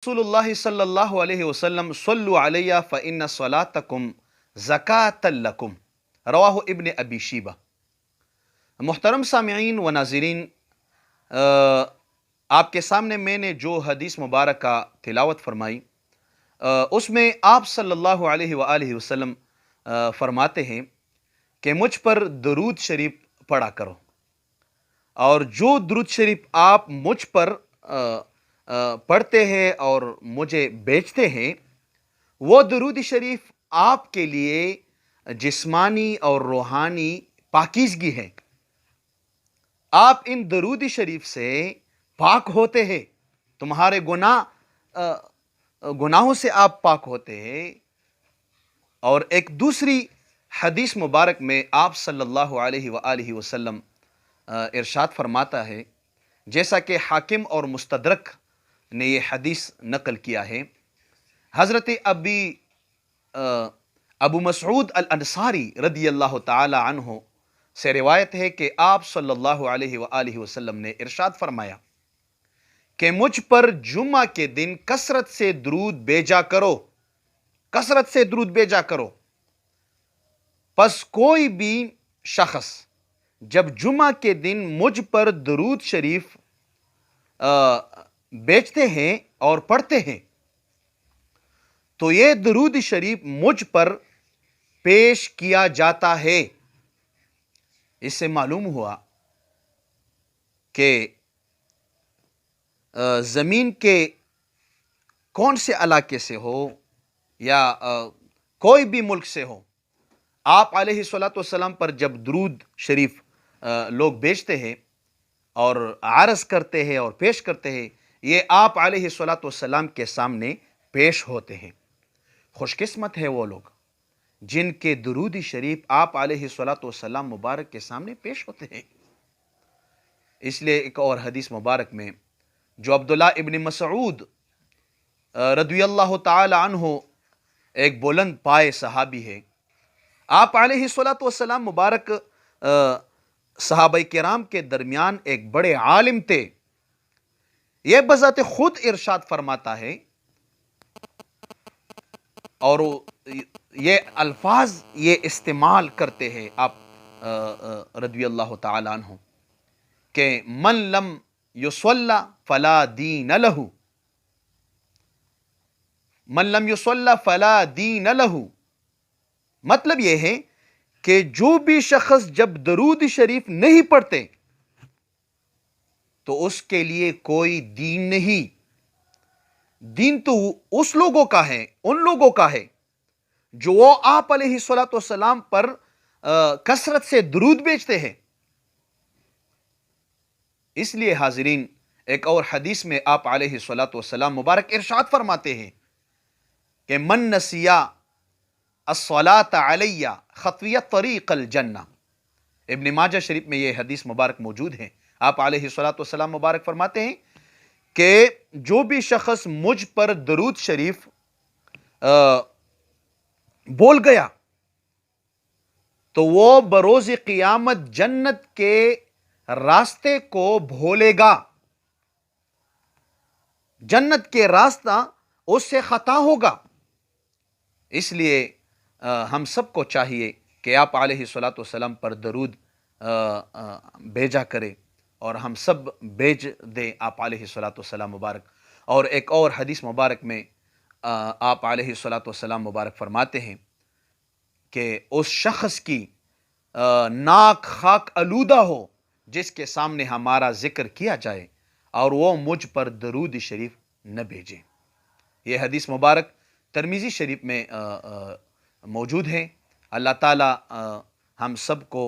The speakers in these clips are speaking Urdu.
رسول اللہ صلی اللہ علیہ وسلم صلو علیہ فإن صلاتکم زکاۃ لکم، رواہ ابن ابی شیبہ۔ محترم سامعین و ناظرین، آپ کے سامنے میں نے جو حدیث مبارکہ تلاوت فرمائی، اس میں آپ صلی اللہ علیہ وآلہ وسلم فرماتے ہیں کہ مجھ پر درود شریف پڑھا کرو، اور جو درود شریف آپ مجھ پر پڑھتے ہیں اور مجھے بیچتے ہیں، وہ درود شریف آپ کے لیے جسمانی اور روحانی پاکیزگی ہے۔ آپ ان درود شریف سے پاک ہوتے ہیں، تمہارے گناہوں سے آپ پاک ہوتے ہیں۔ اور ایک دوسری حدیث مبارک میں آپ صلی اللہ علیہ وآلہ وسلم ارشاد فرماتا ہے، جیسا کہ حاکم اور مستدرک نے یہ حدیث نقل کیا ہے، حضرت ابو مسعود الانصاری رضی اللہ تعالی عنہ سے روایت ہے کہ آپ صلی اللہ علیہ وآلہ وسلم نے ارشاد فرمایا کہ مجھ پر جمعہ کے دن کثرت سے درود بھیجا کرو، کثرت سے درود بھیجا کرو۔ پس کوئی بھی شخص جب جمعہ کے دن مجھ پر درود شریف بیچتے ہیں اور پڑھتے ہیں، تو یہ درود شریف مجھ پر پیش کیا جاتا ہے۔ اس سے معلوم ہوا کہ زمین کے کون سے علاقے سے ہو یا کوئی بھی ملک سے ہو، آپ علیہ الصلوۃ والسلام پر جب درود شریف لوگ بیچتے ہیں اور عرض کرتے ہیں اور پیش کرتے ہیں، یہ آپ علیہ الصلوۃ والسلام کے سامنے پیش ہوتے ہیں۔ خوش قسمت ہے وہ لوگ جن کے درود شریف آپ علیہ الصلوۃ والسلام مبارک کے سامنے پیش ہوتے ہیں۔ اس لیے ایک اور حدیث مبارک میں جو عبداللہ ابن مسعود رضی اللہ تعالی عنہ، ایک بلند پائے صحابی ہے، آپ علیہ الصلوۃ والسلام مبارک صحابہ کرام کے درمیان ایک بڑے عالم تھے۔ یہ بذات خود ارشاد فرماتا ہے اور یہ الفاظ یہ استعمال کرتے ہیں آپ رضی اللہ تعالی عنہ کہ من لم یصلی فلا دین لہ، من لم یصلی فلا دین لہ۔ مطلب یہ ہے کہ جو بھی شخص جب درود شریف نہیں پڑھتے تو اس کے لیے کوئی دین نہیں۔ دین تو اس لوگوں کا ہے، ان لوگوں کا ہے جو وہ آپ علیہ الصلوۃ والسلام پر کثرت سے درود بیچتے ہیں۔ اس لیے حاضرین، ایک اور حدیث میں آپ علیہ الصلوۃ والسلام مبارک ارشاد فرماتے ہیں کہ من نسیا الصلاۃ علی خطوی طریق الجنہ۔ ابن ماجہ شریف میں یہ حدیث مبارک موجود ہے۔ آپ علیہ الصلوۃ والسلام مبارک فرماتے ہیں کہ جو بھی شخص مجھ پر درود شریف بول گیا تو وہ بروز قیامت جنت کے راستے کو بھولے گا، جنت کے راستہ اس سے خطا ہوگا۔ اس لیے ہم سب کو چاہیے کہ آپ علیہ الصلوۃ والسلام پر درود بھیجا کرے، اور ہم سب بھیج دیں آپ علیہ الصلوۃ والسلام مبارک۔ اور ایک اور حدیث مبارک میں آپ علیہ الصلوۃ والسلام مبارک فرماتے ہیں کہ اس شخص کی ناک خاک آلودہ ہو جس کے سامنے ہمارا ذکر کیا جائے اور وہ مجھ پر درود شریف نہ بھیجے۔ یہ حدیث مبارک ترمذی شریف میں موجود ہے۔ اللہ تعالی ہم سب کو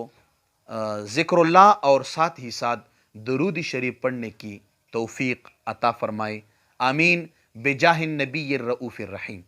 ذکر اللہ اور ساتھ ہی ساتھ درود شریف پڑھنے کی توفیق عطا فرمائے، آمین، بجاہ النبی الرؤوف الرحیم۔